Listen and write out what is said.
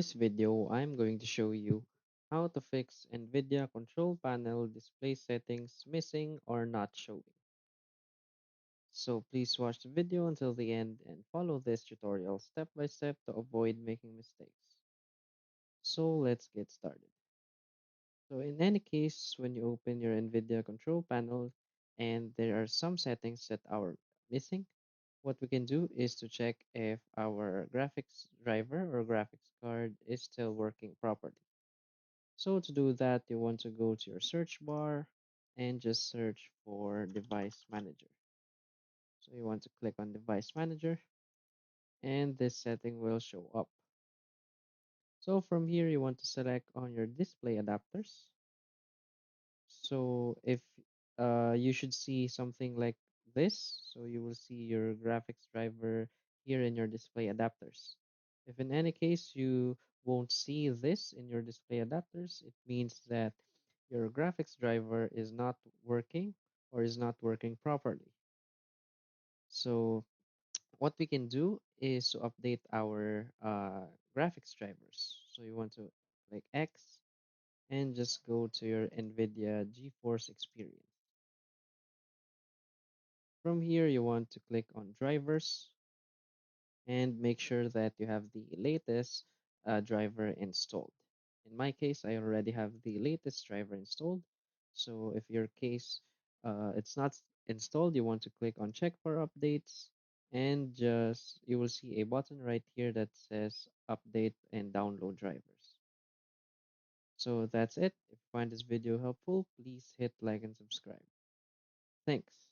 This video, I'm going to show you how to fix Nvidia control panel display settings missing or not showing. So please watch the video until the end and follow this tutorial step by step to avoid making mistakes. So let's get started. So in any case, when you open your Nvidia control panel and there are some settings that are missing, what we can do is to check if our graphics driver or graphics card is still working properly. So to do that, you want to go to your search bar and just search for device manager. So you want to click on device manager and this setting will show up. So from here, you want to select on your display adapters. So if you should see something like this, so you will see your graphics driver here in your display adapters. If in any case you won't see this in your display adapters, it means that your graphics driver is not working or is not working properly. So what we can do is to update our graphics drivers. So you want to click X and just go to your NVIDIA GeForce Experience. From here, you want to click on drivers and make sure that you have the latest driver installed. In my case, I already have the latest driver installed. So if your case it's not installed, you want to click on check for updates and just you will see a button right here that says update and download drivers. So that's it. If you find this video helpful, please hit like and subscribe. Thanks.